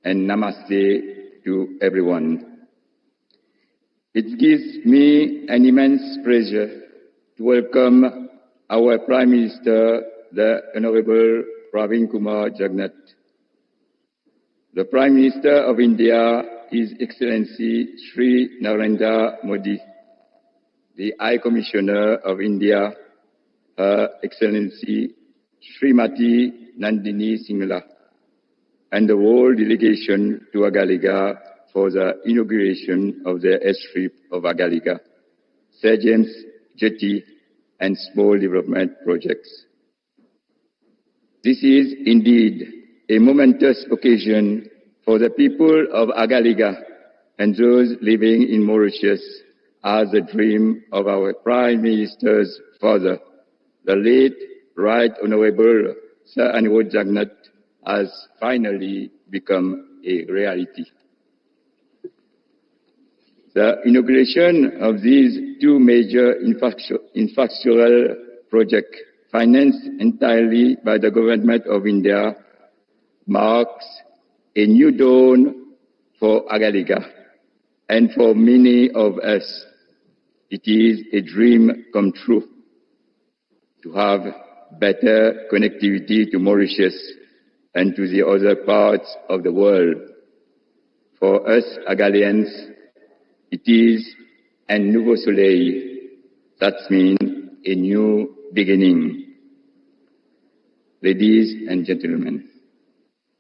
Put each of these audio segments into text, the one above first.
and namaste to everyone. It gives me an immense pleasure to welcome our Prime Minister, the Honorable Pravin Kumar Jugnauth. The Prime Minister of India, His Excellency Shri Narendra Modi, the High Commissioner of India, Her Excellency Srimati Nandini Singla, and the whole delegation to Agalgea for the inauguration of the airstrip of Agalgea, Sir James jetty, and small development projects. This is indeed a momentous occasion for the people of Agalgea and those living in Mauritius, as the dream of our Prime Minister's father, the late Right Honorable Sir Agalgea Jugnauth, has finally become a reality. The inauguration of these two major infrastructural projects, financed entirely by the Government of India, marks a new dawn for Agalgea and for many of us. It is a dream come true to have better connectivity to Mauritius and to the other parts of the world. For us Agalians, it is un nouveau soleil. That means a new beginning. Ladies and gentlemen,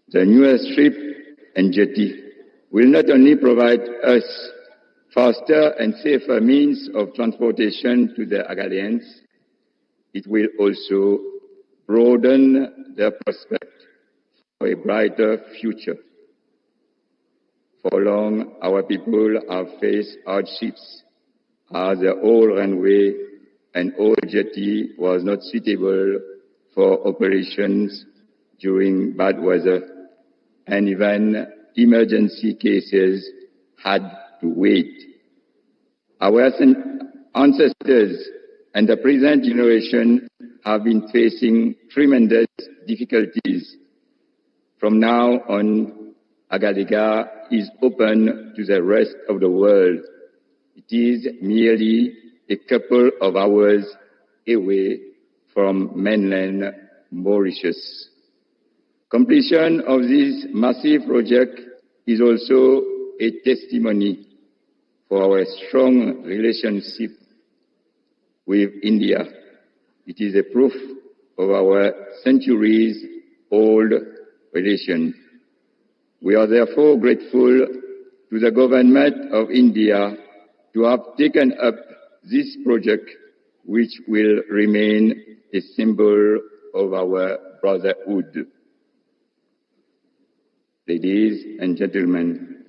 the new airstrip and jetty will not only provide us faster and safer means of transportation to the Agalians, it will also broaden their prospect for a brighter future. For long, our people have faced hardships as the old runway and old jetty was not suitable for operations during bad weather, and even emergency cases had to wait. Our ancestors and the present generation have been facing tremendous difficulties. From now on, Agalgea is open to the rest of the world. It is merely a couple of hours away from mainland Mauritius. Completion of this massive project is also a testimony for our strong relationship with India. It is a proof of our centuries-old relation. We are therefore grateful to the Government of India to have taken up this project, which will remain a symbol of our brotherhood. Ladies and gentlemen,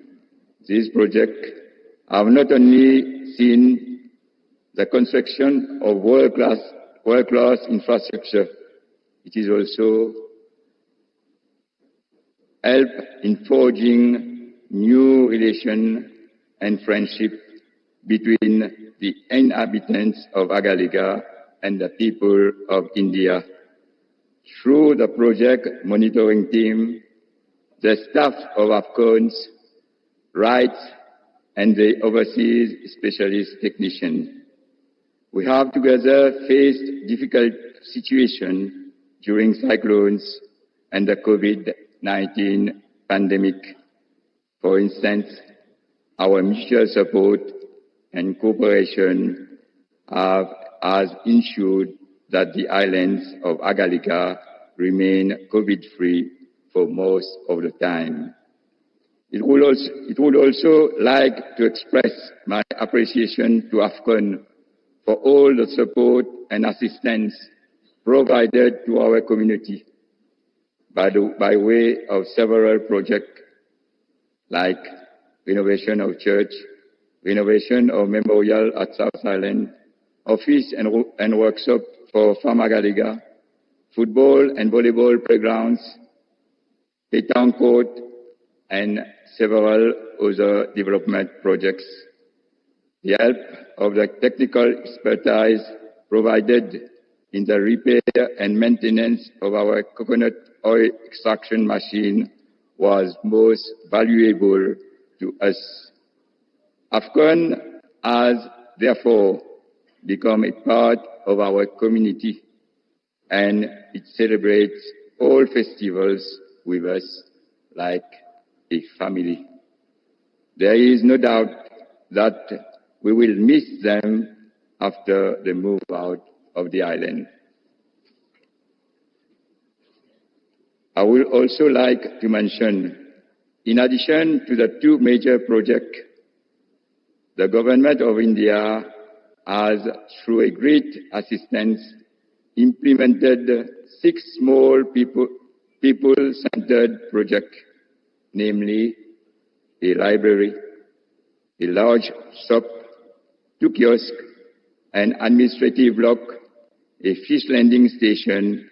this project have not only seen the construction of world-class infrastructure, it is also help in forging new relations and friendship between the inhabitants of Agalgea and the people of India. Through the project monitoring team, the staff of AFCONS, RIGHTS, and the overseas specialist technician, we have together faced difficult situations during cyclones and the COVID-19 pandemic. For instance, our mutual support and cooperation has ensured that the islands of Agalgea remain COVID-free for most of the time. It would also like to express my appreciation to AFCON for all the support and assistance provided to our community by way of several projects like renovation of church, renovation of memorial at South Island, office and workshop for Farm Agalgea, football and volleyball playgrounds, pétanque court, and several other development projects. The help of the technical expertise provided in the repair and maintenance of our coconut oil extraction machine was most valuable to us. AFCON has therefore become a part of our community, and it celebrates all festivals with us like a family. There is no doubt that we will miss them after they move out of the island. I would also like to mention, in addition to the two major projects, the government of India has, through a great assistance, implemented 6 small people-centered projects, namely a library, a large shop, 2 kiosks, an administrative block, a fish landing station,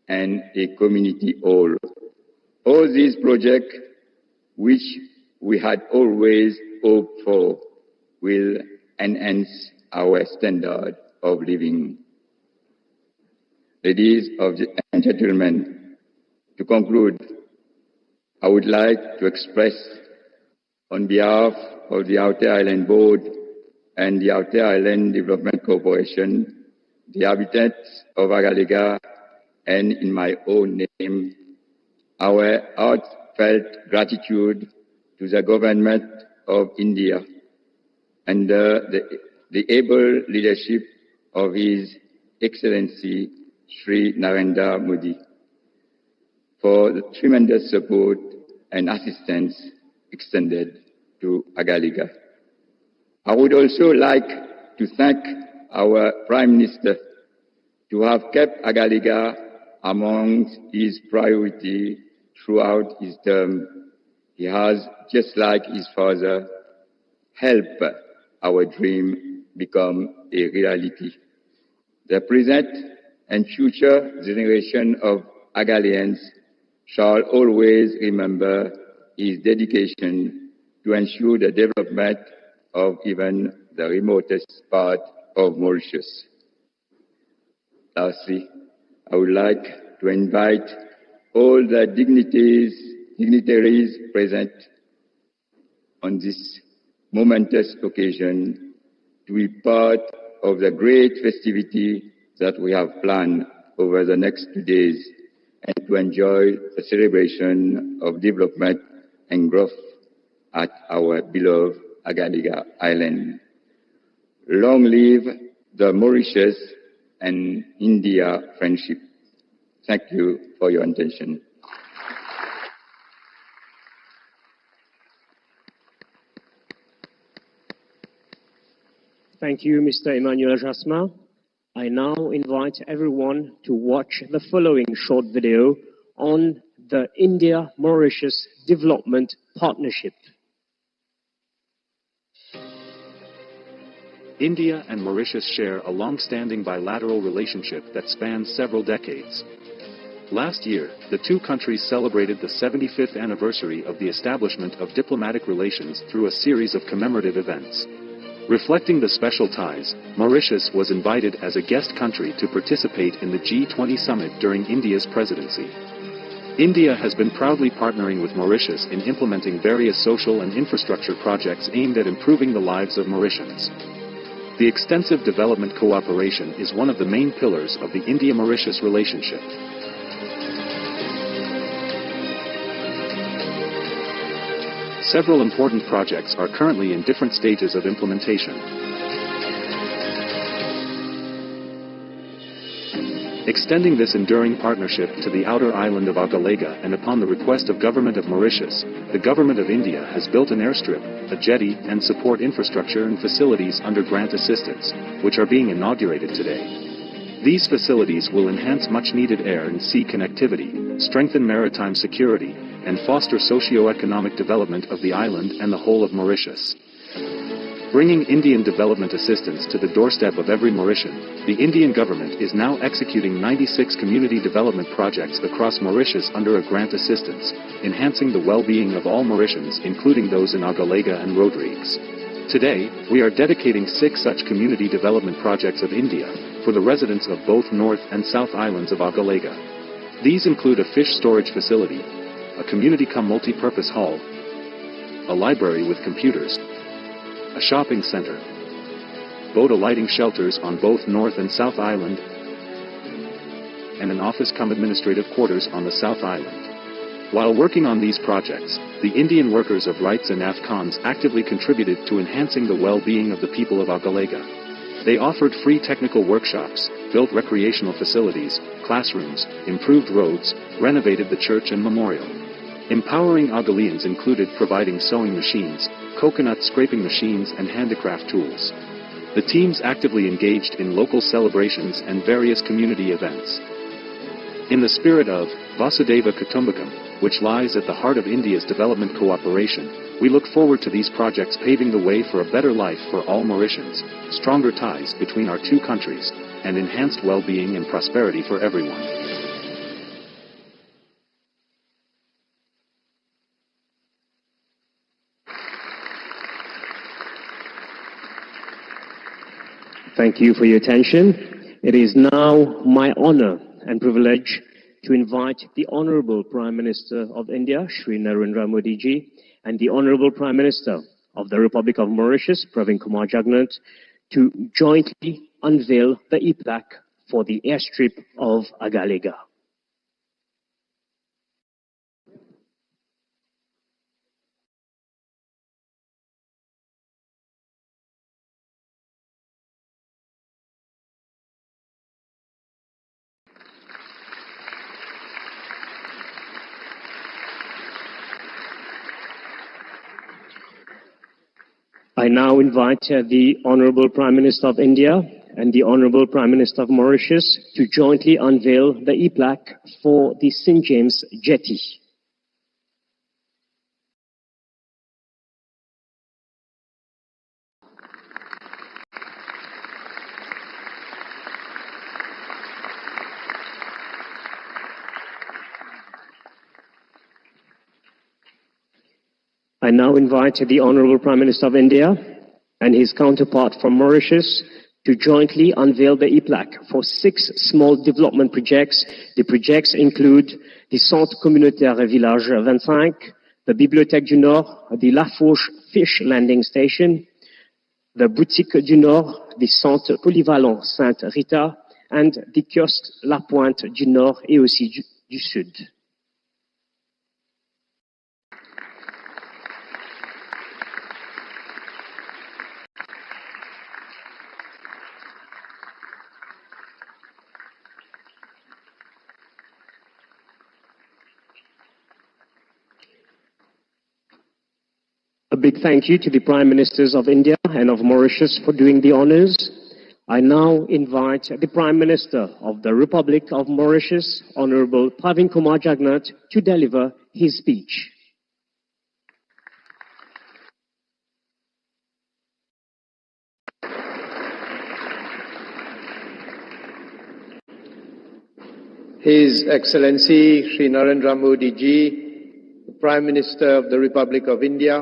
and a community hall. All these projects, which we had always hoped for, will enhance our standard of living. Ladies and gentlemen, to conclude, I would like to express on behalf of the Outer Island Board and the Outer Island Development Corporation, the inhabitants of Agalgea, and in my own name, our heartfelt gratitude to the government of India under the able leadership of His Excellency Sri Narendra Modi for the tremendous support and assistance extended to Agalgea. I would also like to thank our Prime Minister to have kept Agalgea among his priorities throughout his term. He has, just like his father, helped our dream become a reality. The present and future generation of Agaleans shall always remember his dedication to ensure the development of even the remotest part of Mauritius. Lastly, I would like to invite all the dignitaries present on this momentous occasion to be part of the great festivity that we have planned over the next 2 days and to enjoy the celebration of development and growth at our beloved Agalgea Island. Long live the Mauritius and India friendship. Thank you for your attention. Thank you, Mr. Emmanuel Jasmin. I now invite everyone to watch the following short video on the India-Mauritius Development Partnership. India and Mauritius share a long-standing bilateral relationship that spans several decades. Last year, the two countries celebrated the 75th anniversary of the establishment of diplomatic relations through a series of commemorative events. Reflecting the special ties, Mauritius was invited as a guest country to participate in the G20 summit during India's presidency. India has been proudly partnering with Mauritius in implementing various social and infrastructure projects aimed at improving the lives of Mauritians. The extensive development cooperation is one of the main pillars of the India-Mauritius relationship. Several important projects are currently in different stages of implementation. Extending this enduring partnership to the outer island of Agalgea, and upon the request of Government of Mauritius, the Government of India has built an airstrip, a jetty, and support infrastructure and facilities under grant assistance, which are being inaugurated today. These facilities will enhance much-needed air and sea connectivity, strengthen maritime security, and foster socio-economic development of the island and the whole of Mauritius. Bringing Indian development assistance to the doorstep of every Mauritian, the Indian government is now executing 96 community development projects across Mauritius under a grant assistance, enhancing the well-being of all Mauritians, including those in Agalgea and Rodrigues. Today, we are dedicating 6 such community development projects of India for the residents of both North and South Islands of Agalgea. These include a fish storage facility, a community-cum-multi-purpose hall, a library with computers, a shopping center, boat alighting shelters on both North and South Island, and an office-cum-administrative quarters on the South Island. While working on these projects, the Indian workers of rights and AFCONs actively contributed to enhancing the well-being of the people of Agalgea. They offered free technical workshops, built recreational facilities, classrooms, improved roads, renovated the church and memorial. Empowering Agaleans included providing sewing machines, coconut scraping machines and handicraft tools. The teams actively engaged in local celebrations and various community events. In the spirit of Vasudeva Kutumbakam, which lies at the heart of India's development cooperation, we look forward to these projects paving the way for a better life for all Mauritians, stronger ties between our two countries, and enhanced well-being and prosperity for everyone. Thank you for your attention. It is now my honor and privilege to invite the Honorable Prime Minister of India, Shri Narendra Modi ji, and the Honorable Prime Minister of the Republic of Mauritius, Pravin Kumar Jugnauth, to jointly unveil the e-plaque for the airstrip of Agalgea. I now invite the Honorable Prime Minister of India and the Honorable Prime Minister of Mauritius to jointly unveil the e-plaque for the St. James jetty. I now invite the Honorable Prime Minister of India and his counterpart from Mauritius to jointly unveil the e-plaque for 6 small development projects. The projects include the Centre Communautaire Village 25, the Bibliothèque du Nord, the La Fourche Fish Landing Station, the Boutique du Nord, the Centre Polyvalent Sainte Rita, and the Kiosque La Pointe du Nord et aussi du Sud. A big thank you to the Prime Ministers of India and of Mauritius for doing the honors. I now invite the Prime Minister of the Republic of Mauritius, Honorable Pravin Kumar Jugnauth, to deliver his speech. His Excellency Shri Narendra Modi ji, the Prime Minister of the Republic of India,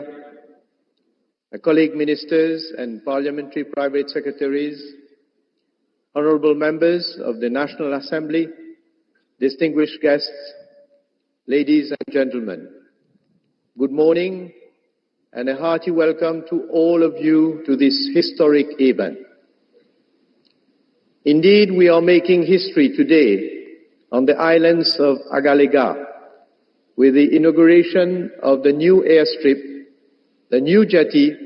my colleague ministers and parliamentary private secretaries, honorable members of the National Assembly, distinguished guests, ladies and gentlemen, good morning and a hearty welcome to all of you to this historic event. Indeed, we are making history today on the islands of Agalgea with the inauguration of the new airstrip, the new jetty,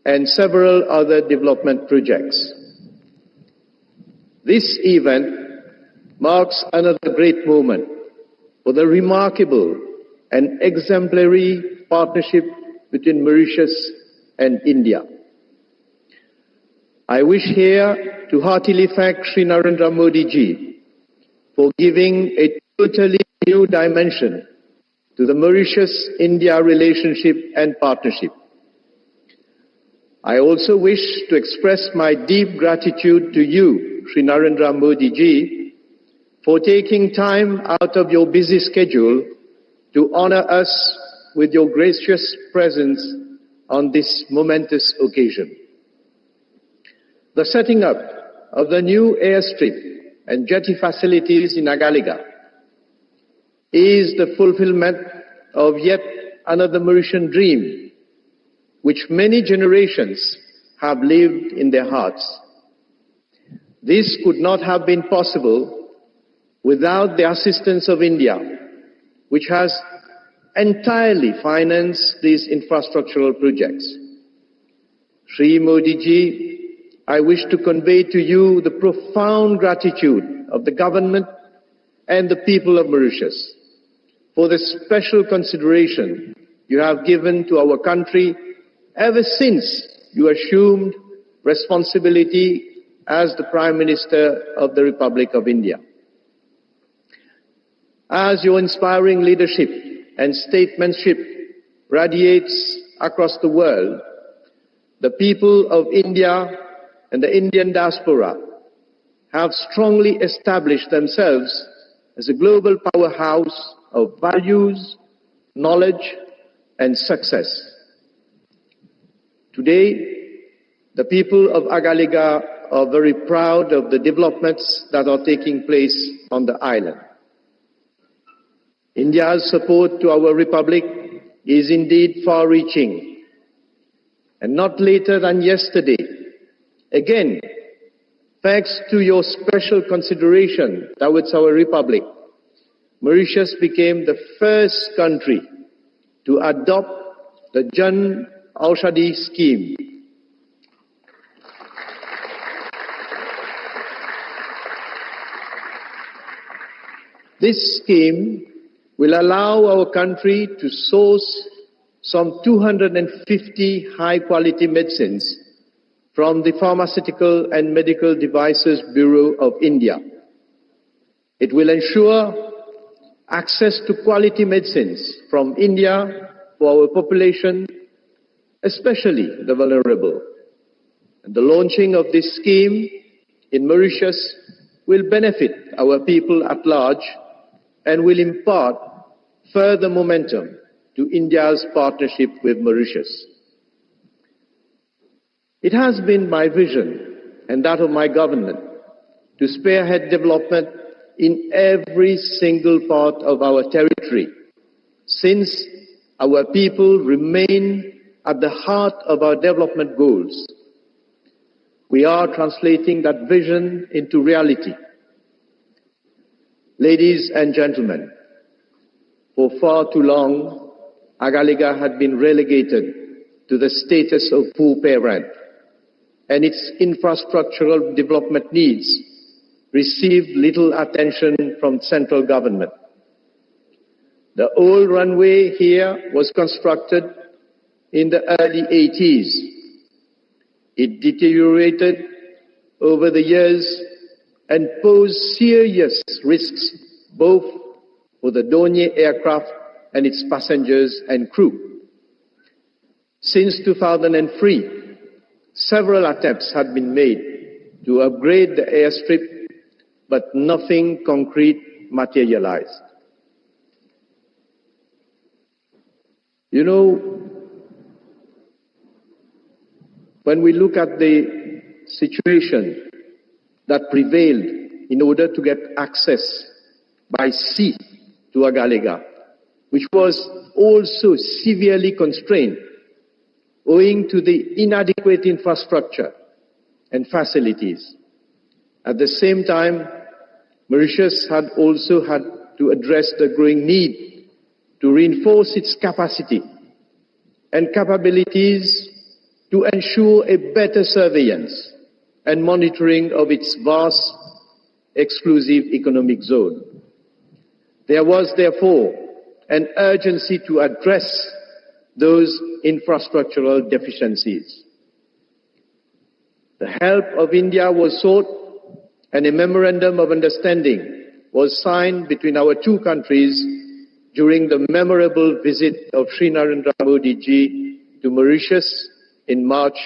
and several other development projects. This event marks another great moment for the remarkable and exemplary partnership between Mauritius and India. I wish here to heartily thank Shri Narendra Modi ji for giving a totally new dimension to the Mauritius-India relationship and partnership. I also wish to express my deep gratitude to you, Shri Narendra Modi ji, for taking time out of your busy schedule to honor us with your gracious presence on this momentous occasion. The setting up of the new airstrip and jetty facilities in Agalgea is the fulfillment of yet another Mauritian dream, which many generations have lived in their hearts. This could not have been possible without the assistance of India, which has entirely financed these infrastructural projects. Shri Modi ji, I wish to convey to you the profound gratitude of the government and the people of Mauritius for the special consideration you have given to our country ever since you assumed responsibility as the Prime Minister of the Republic of India. As your inspiring leadership and statesmanship radiates across the world, the people of India and the Indian diaspora have strongly established themselves as a global powerhouse of values, knowledge, and success. Today, the people of Agalgea are very proud of the developments that are taking place on the island. India's support to our republic is indeed far-reaching, and not later than yesterday, again, thanks to your special consideration towards our republic, Mauritius became the first country to adopt the Jan Aushadhi scheme. This scheme will allow our country to source some 250 high-quality medicines from the Pharmaceutical and Medical Devices Bureau of India. It will ensure access to quality medicines from India for our population, especially the vulnerable. And the launching of this scheme in Mauritius will benefit our people at large and will impart further momentum to India's partnership with Mauritius. It has been my vision and that of my government to spearhead development in every single part of our territory, since our people remain at the heart of our development goals. We are translating that vision into reality. Ladies and gentlemen, for far too long, Agalgea had been relegated to the status of poor parent, and its infrastructural development needs received little attention from central government. The old runway here was constructed in the early 80s. It deteriorated over the years and posed serious risks both for the Dornier aircraft and its passengers and crew. Since 2003, several attempts had been made to upgrade the airstrip, but nothing concrete materialized. You know, when we look at the situation that prevailed in order to get access by sea to Agalgea, which was also severely constrained owing to the inadequate infrastructure and facilities. At the same time, Mauritius had also had to address the growing need to reinforce its capacity and capabilities to ensure a better surveillance and monitoring of its vast exclusive economic zone. There was therefore an urgency to address those infrastructural deficiencies. The help of India was sought, and a memorandum of understanding was signed between our two countries during the memorable visit of Sri Narendra Modi ji to Mauritius in March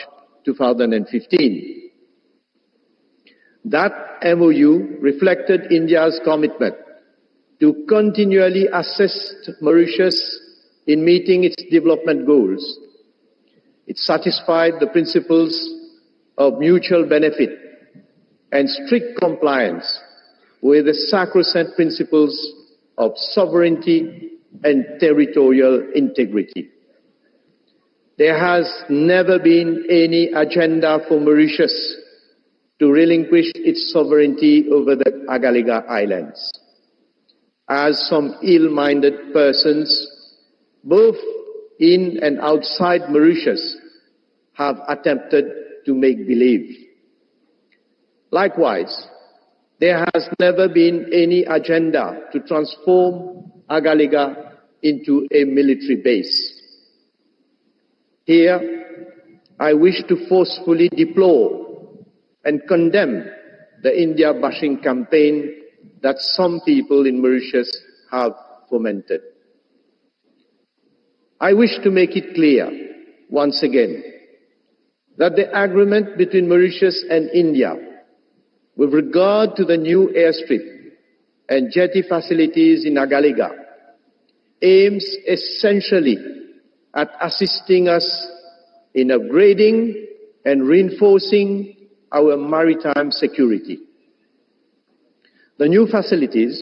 2015. That MOU reflected India's commitment to continually assist Mauritius in meeting its development goals. It satisfied the principles of mutual benefit and strict compliance with the sacrosanct principles of sovereignty and territorial integrity. There has never been any agenda for Mauritius to relinquish its sovereignty over the Agalgea Islands, as some ill-minded persons, both in and outside Mauritius, have attempted to make believe. Likewise, there has never been any agenda to transform Agalgea into a military base. Here, I wish to forcefully deplore and condemn the India bashing campaign that some people in Mauritius have fomented. I wish to make it clear, once again, that the agreement between Mauritius and India with regard to the new airstrip and jetty facilities in Agalgea aims essentially at assisting us in upgrading and reinforcing our maritime security. The new facilities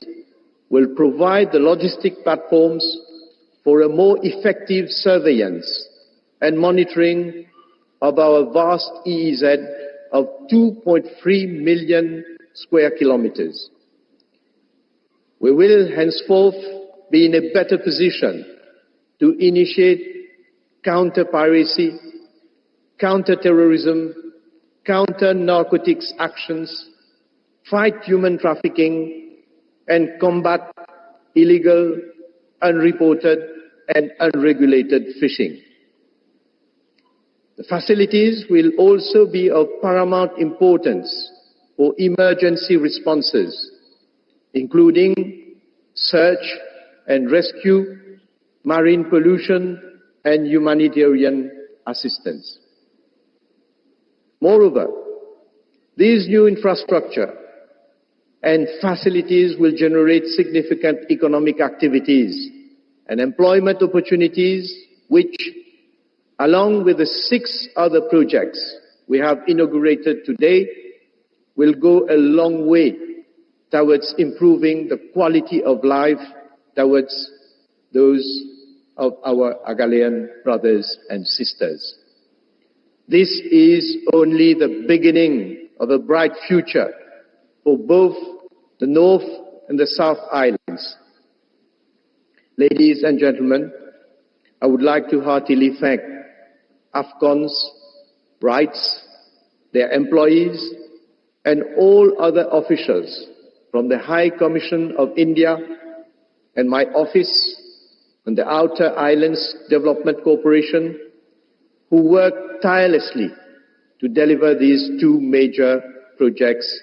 will provide the logistic platforms for a more effective surveillance and monitoring of our vast EEZ of 2.3 million square kilometers. We will henceforth be in a better position to initiate counter-piracy, counter-terrorism, counter-narcotics actions, fight human trafficking, and combat illegal, unreported, and unregulated fishing. The facilities will also be of paramount importance for emergency responses, including search and rescue, marine pollution, and humanitarian assistance. Moreover, these new infrastructure and facilities will generate significant economic activities and employment opportunities which, along with the 6 other projects we have inaugurated today, will go a long way towards improving the quality of life towards those of our Agalean brothers and sisters. This is only the beginning of a bright future for both the North and the South Islands. Ladies and gentlemen, I would like to heartily thank AFCON's rights, their employees, and all other officials from the High Commission of India and my office and the Outer Islands Development Corporation, who worked tirelessly to deliver these 2 major projects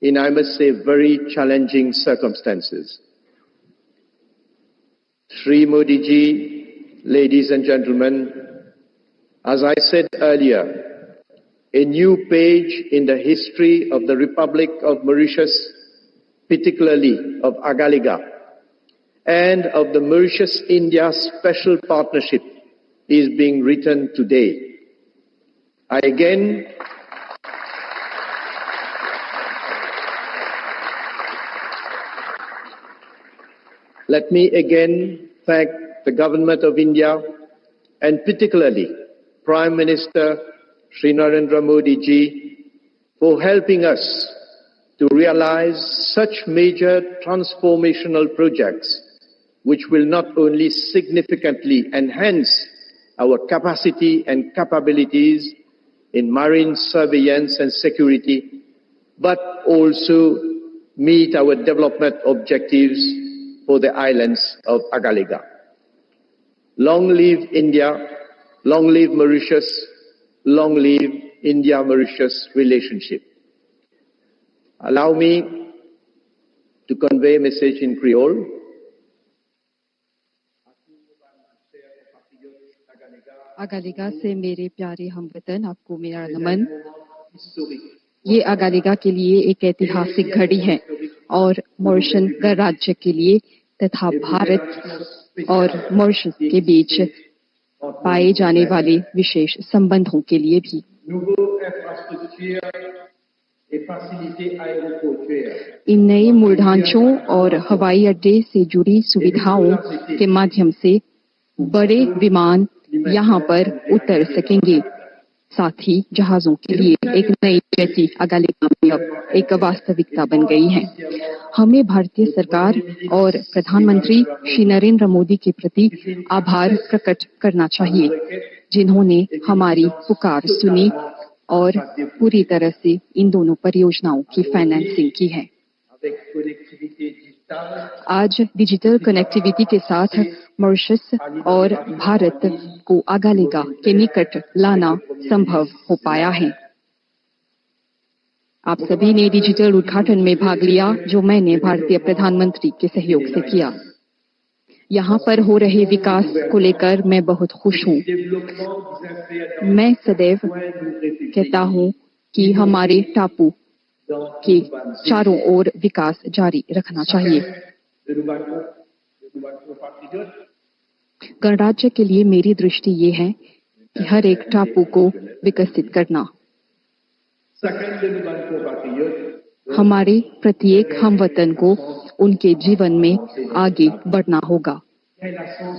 in, I must say, very challenging circumstances. Shri Modi ji, ladies and gentlemen, as I said earlier, a new page in the history of the Republic of Mauritius, particularly of Agalgea, and of the Mauritius-India Special Partnership is being written today. Let me again thank the Government of India and particularly Prime Minister Shri Narendra Modi ji for helping us to realize such major transformational projects which will not only significantly enhance our capacity and capabilities in marine surveillance and security, but also meet our development objectives for the islands of Agalgea. Long live India, long live Mauritius, long live India-Mauritius relationship. Allow me to convey a message in Creole. अगालिगा से मेरे प्यारे हमवतन, आपको मेरा नमन। ये अगालिगा के लिए एक ऐतिहासिक घड़ी है और मॉरिशस गणराज्य के लिए तथा भारत और मॉरिशस के बीच पाए जाने वाले विशेष संबंधों के लिए भी। इन नए मूल ढांचों और हवाई अड्डे से जुड़ी सुविधाओं के माध्यम से बड़े विमान यहां पर उतर सकेंगे। साथ ही जहाजों के लिए एक नई जेटी अगालिका में अब एक वास्तविकता बन गई है। हमें भारतीय सरकार और प्रधानमंत्री श्री नरेंद्र मोदी के प्रति आभार प्रकट करना चाहिए, जिन्होंने हमारी पुकार सुनी और पूरी तरह से इन दोनों परियोजनाओं की फाइनेंसिंग की है। आज डिजिटल कनेक्टिविटी के साथ मॉरिशस और भारत को अगालिका के निकट लाना संभव हो पाया है। आप सभी ने डिजिटल उद्घाटन में भाग लिया, जो मैंने भारतीय प्रधानमंत्री के सहयोग से किया। यहाँ पर हो रहे विकास को लेकर मैं बहुत खुश हूँ। मैं सदैव कहता हूँ कि हमारे टापू के चारों ओर विकास जारी रखना चाहिए। गणराज्य के लिए मेरी दृष्टि ये है कि हर एक टापू को विकसित करना। हमारे प्रत्येक हमवतन को उनके जीवन में आगे बढ़ना होगा।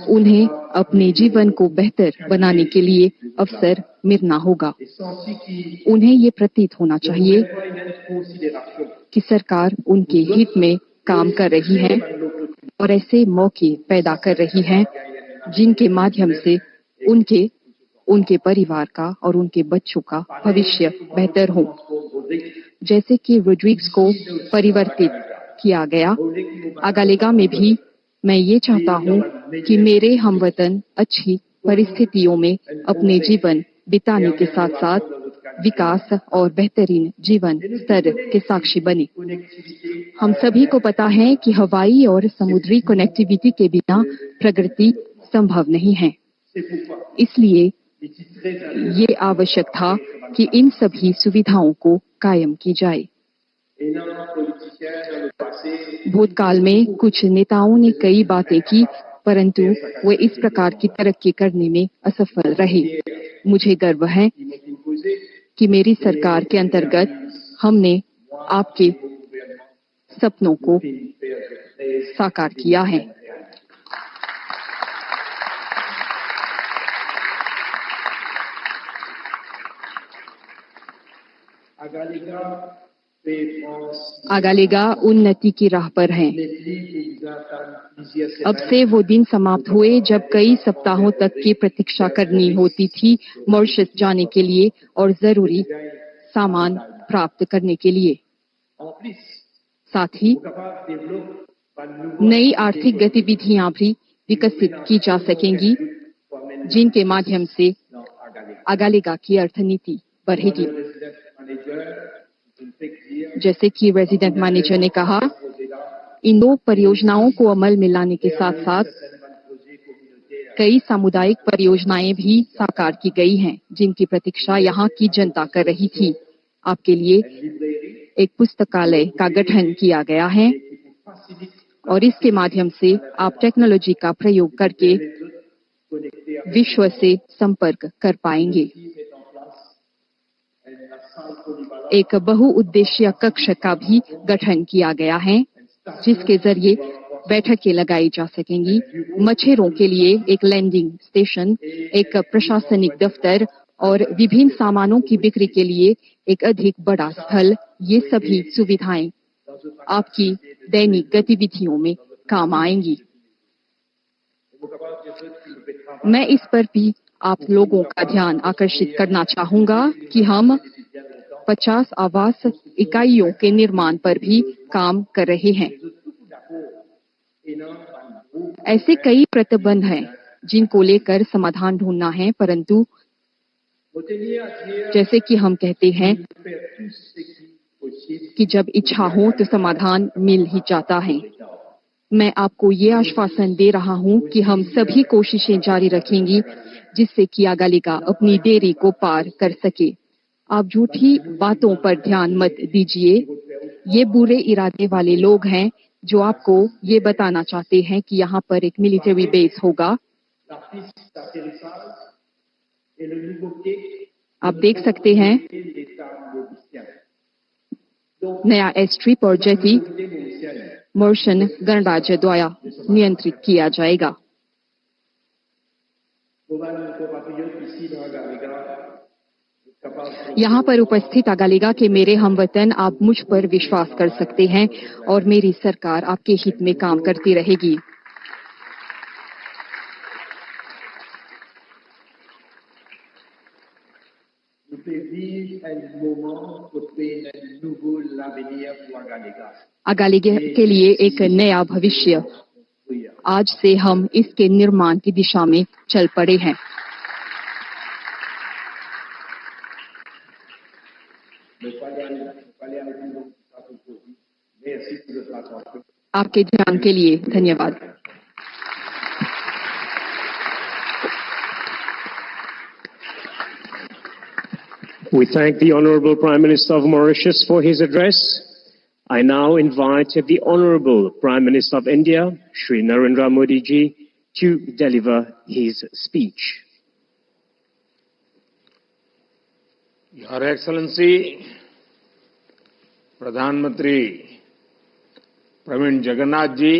उन्हें अपने जीवन को बेहतर बनाने के लिए अवसर मिलना होगा। उन्हें ये प्रतीत होना चाहिए कि सरकार उनके हित में काम कर रही है और ऐसे मौके पैदा कर रही है जिनके माध्यम से उनके परिवार का और उनके बच्चों का भविष्य बेहतर हो। जैसे कि रोड्रिग्स को परिवर्तित किया गया, अगालिका में भी मैं ये चाहता हूँ कि मेरे हमवतन अच्छी परिस्थितियों में अपने जीवन बिताने के साथ साथ विकास और बेहतरीन जीवन स्तर के साक्षी बने। हम सभी को पता है कि हवाई और समुद्री कनेक्टिविटी के बिना प्रगति संभव नहीं है। इसलिए ये आवश्यक था कि इन सभी सुविधाओं को कायम की जाए। भूतकाल में कुछ नेताओं ने कई बातें की, परंतु वे इस प्रकार की तरक्की करने में असफल रहे। मुझे गर्व है कि मेरी सरकार के अंतर्गत हमने आपके सपनों को साकार किया है। अगालिका उन्नति की राह पर है। अब से वो दिन समाप्त हुए जब कई सप्ताहों तक की प्रतीक्षा करनी होती थी मॉरिशस जाने के लिए और जरूरी सामान प्राप्त करने के लिए। साथ ही नई आर्थिक गतिविधियां भी विकसित की जा सकेंगी, जिनके माध्यम से अगालिका की अर्थनीति बढ़ेगी। जैसे कि रेजिडेंट मैनेजर ने कहा, इन दो परियोजनाओं को अमल में लाने के साथ साथ कई सामुदायिक परियोजनाएं भी साकार की गई हैं, जिनकी प्रतीक्षा यहाँ की जनता कर रही थी। आपके लिए एक पुस्तकालय का गठन किया गया है और इसके माध्यम से आप टेक्नोलॉजी का प्रयोग करके विश्व से संपर्क कर पाएंगे। एक बहुउद्देशीय कक्ष का भी गठन किया गया है, जिसके जरिए बैठकें लगाई जा सकेंगी। मछेरों के लिए एक लैंडिंग स्टेशन, एक प्रशासनिक दफ्तर और विभिन्न सामानों की बिक्री के लिए एक अधिक बड़ा स्थल, ये सभी सुविधाएं आपकी दैनिक गतिविधियों में काम आएंगी। मैं इस पर भी आप लोगों का ध्यान आकर्षित करना चाहूंगा कि हम 50 आवास इकाइयों के निर्माण पर भी काम कर रहे हैं। ऐसे कई प्रतिबंध हैं जिनको लेकर समाधान ढूंढना है, परंतु जैसे कि हम कहते हैं कि जब इच्छा हो तो समाधान मिल ही जाता है। मैं आपको ये आश्वासन दे रहा हूं कि हम सभी कोशिशें जारी रखेंगी जिससे कि अगालिका अपनी देरी को पार कर सके। आप झूठी बातों पर ध्यान मत दीजिए। ये बुरे इरादे वाले लोग हैं जो आपको ये बताना चाहते हैं कि यहाँ पर एक मिलिट्री बेस होगा। आप देख सकते हैं नया एयरस्ट्रिप और जेटी मॉरिशन गणराज्य द्वारा नियंत्रित किया जाएगा। यहाँ पर उपस्थित अगालेगा के मेरे हमवतन, आप मुझ पर विश्वास कर सकते हैं और मेरी सरकार आपके हित में काम करती रहेगी। अगालेगा के लिए एक नया भविष्य, आज से हम इसके निर्माण की दिशा में चल पड़े हैं। आपके ध्यान के लिए धन्यवाद। We thank the Honorable Prime Minister of Mauritius for his address. I now invite the Honorable Prime Minister of India, Shri Narendra Modi ji, to deliver his speech. Your Excellency, प्रधानमंत्री प्रवीण जगन्नाथ जी,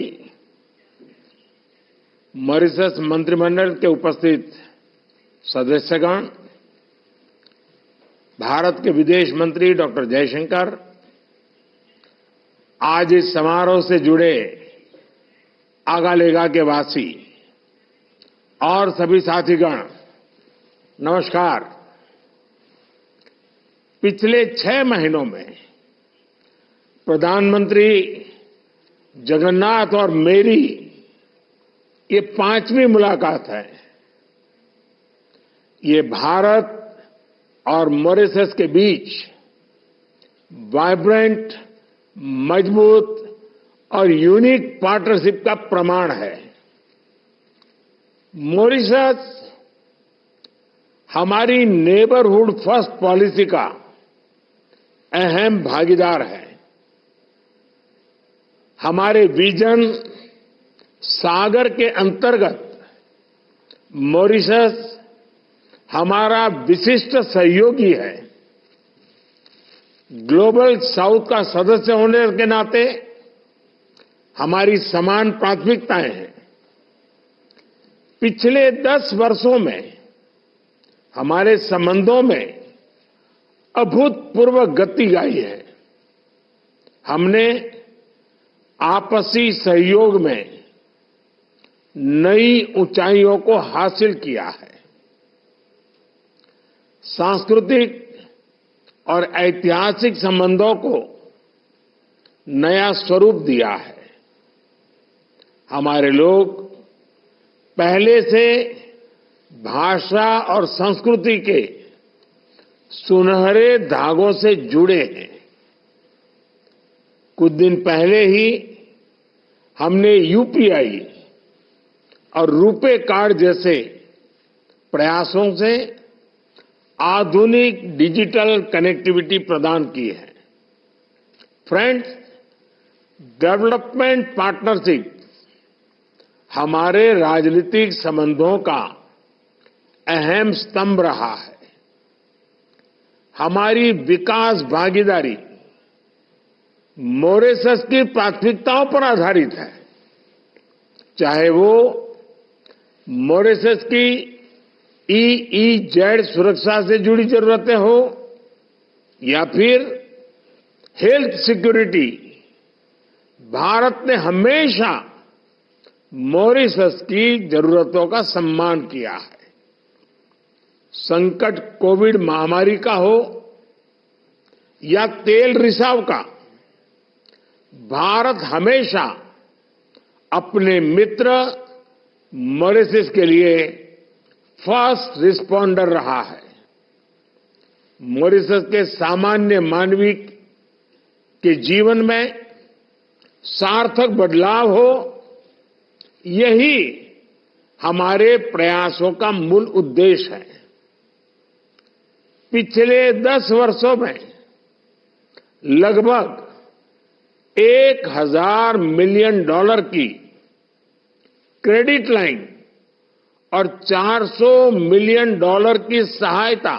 मॉरिशस मंत्रिमंडल के उपस्थित सदस्यगण, भारत के विदेश मंत्री doctor Jaishankar, आज इस समारोह से जुड़े आगालेगा के वासी और सभी साथीगण, नमस्कार। पिछले 6 महीनों में प्रधानमंत्री जगन्नाथ और मेरी ये 5वीं मुलाकात है। ये भारत और मॉरिशस के बीच वाइब्रेंट, मजबूत और यूनिक पार्टनरशिप का प्रमाण है। मॉरिशस हमारी नेबरहुड फर्स्ट पॉलिसी का अहम भागीदार है। हमारे विजन सागर के अंतर्गत मॉरिशस हमारा विशिष्ट सहयोगी है। ग्लोबल साउथ का सदस्य होने के नाते हमारी समान प्राथमिकताएं हैं। पिछले 10 वर्षों में हमारे संबंधों में अभूतपूर्व गति आई है। हमने आपसी सहयोग में नई ऊंचाइयों को हासिल किया है। सांस्कृतिक और ऐतिहासिक संबंधों को नया स्वरूप दिया है। हमारे लोग पहले से भाषा और संस्कृति के सुनहरे धागों से जुड़े हैं। कुछ दिन पहले ही हमने यूपीआई और रुपे कार्ड जैसे प्रयासों से आधुनिक डिजिटल कनेक्टिविटी प्रदान की है। फ्रेंड्स, डेवलपमेंट पार्टनरशिप हमारे राजनीतिक संबंधों का अहम स्तंभ रहा है। हमारी विकास भागीदारी मॉरिशस की प्राथमिकताओं पर आधारित है, चाहे वो मॉरिशस की EEZ सुरक्षा से जुड़ी जरूरतें हो या फिर हेल्थ सिक्योरिटी। भारत ने हमेशा मॉरिशस की जरूरतों का सम्मान किया है। संकट कोविड महामारी का हो या तेल रिसाव का, भारत हमेशा अपने मित्र मॉरिशस के लिए फर्स्ट रिस्पॉन्डर रहा है। मॉरिशस के सामान्य मानवी के जीवन में सार्थक बदलाव हो, यही हमारे प्रयासों का मूल उद्देश्य है। पिछले 10 वर्षों में लगभग $1000 मिलियन की क्रेडिट लाइन और $400 मिलियन की सहायता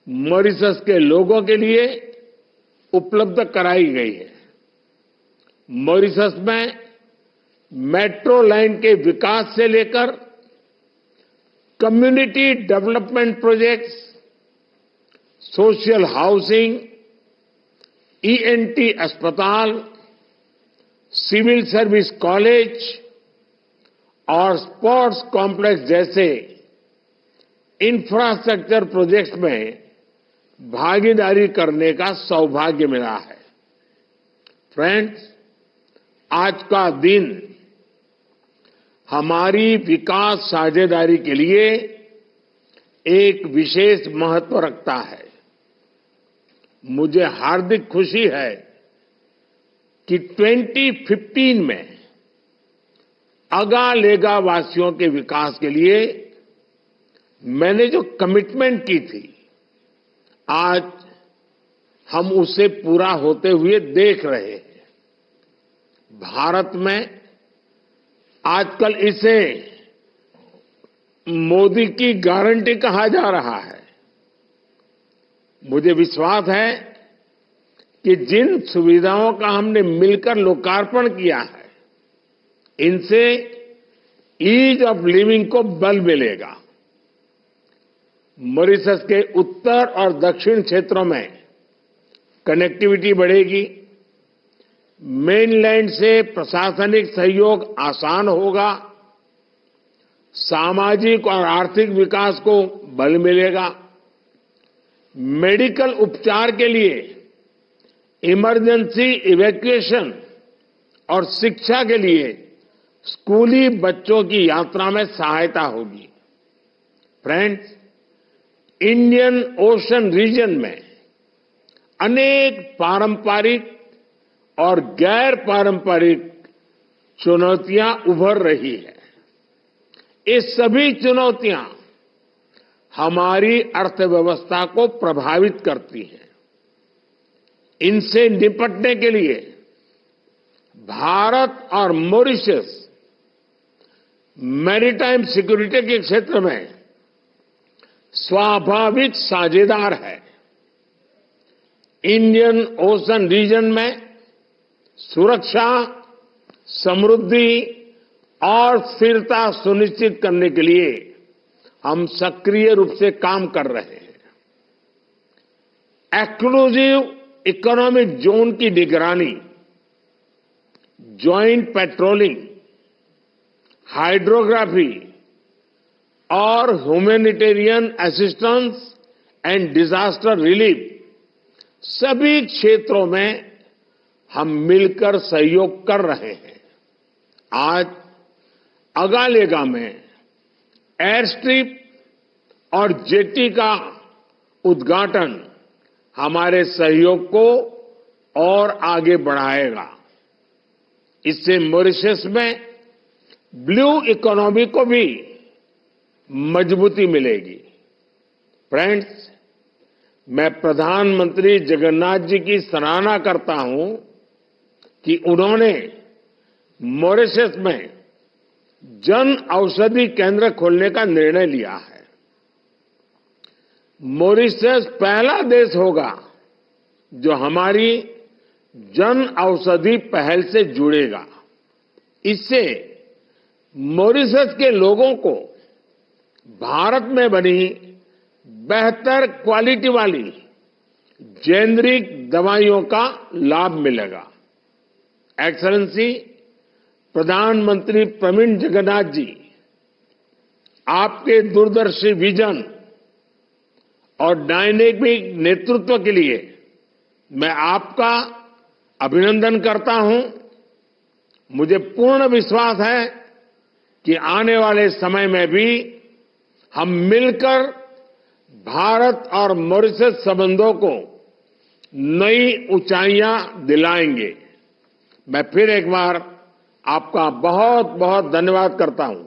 मॉरिशस के लोगों के लिए उपलब्ध कराई गई है। मॉरिशस में मेट्रो लाइन के विकास से लेकर community development projects, social housing, ENT अस्पताल, सिविल सर्विस कॉलेज और स्पोर्ट्स कॉम्प्लेक्स जैसे इंफ्रास्ट्रक्चर प्रोजेक्ट्स में भागीदारी करने का सौभाग्य मिला है। फ्रेंड्स, आज का दिन हमारी विकास साझेदारी के लिए एक विशेष महत्व रखता है। मुझे हार्दिक खुशी है कि 2015 में अगालेगा वासियों के विकास के लिए मैंने जो कमिटमेंट की थी, आज हम उसे पूरा होते हुए देख रहे हैं। भारत में आजकल इसे मोदी की गारंटी कहा जा रहा है। मुझे विश्वास है कि जिन सुविधाओं का हमने मिलकर लोकार्पण किया है, इनसे ईज ऑफ लिविंग को बल मिलेगा। मॉरिशस के उत्तर और दक्षिण क्षेत्रों में कनेक्टिविटी बढ़ेगी, मेनलैंड से प्रशासनिक सहयोग आसान होगा, सामाजिक और आर्थिक विकास को बल मिलेगा, मेडिकल उपचार के लिए इमरजेंसी इवैक्यूएशन और शिक्षा के लिए स्कूली बच्चों की यात्रा में सहायता होगी। फ्रेंड्स, इंडियन ओशन रीजन में अनेक पारंपरिक और गैर पारंपरिक चुनौतियां उभर रही है। ये सभी चुनौतियां हमारी अर्थव्यवस्था को प्रभावित करती हैं। इनसे निपटने के लिए भारत और मॉरिशस मैरीटाइम सिक्योरिटी के क्षेत्र में स्वाभाविक साझेदार है। इंडियन ओशन रीजन में सुरक्षा, समृद्धि और स्थिरता सुनिश्चित करने के लिए हम सक्रिय रूप से काम कर रहे हैं। एक्सक्लूसिव इकोनॉमिक जोन की निगरानी, ज्वाइंट पेट्रोलिंग, हाइड्रोग्राफी और humanitarian assistance and disaster relief, सभी क्षेत्रों में हम मिलकर सहयोग कर रहे हैं। आज अगालेगा में एयरस्ट्रिप और जेटी का उद्घाटन हमारे सहयोग को और आगे बढ़ाएगा। इससे मॉरिशस में ब्लू इकोनॉमी को भी मजबूती मिलेगी। फ्रेंड्स, मैं प्रधानमंत्री जगन्नाथ जी की सराहना करता हूं कि उन्होंने मॉरिशस में जन औषधि केंद्र खोलने का निर्णय लिया है। मॉरिशस पहला देश होगा जो हमारी जन औषधि पहल से जुड़ेगा। इससे मॉरिशस के लोगों को भारत में बनी बेहतर क्वालिटी वाली जेनरिक दवाइयों का लाभ मिलेगा। एक्सेलेंसी, प्रधानमंत्री प्रवीण जगन्नाथ जी, आपके दूरदर्शी विजन और डायनेमिक नेतृत्व के लिए मैं आपका अभिनंदन करता हूं। मुझे पूर्ण विश्वास है कि आने वाले समय में भी हम मिलकर भारत और मॉरिशस संबंधों को नई ऊंचाइयां दिलाएंगे। मैं फिर एक बार आपका बहुत बहुत धन्यवाद करता हूं।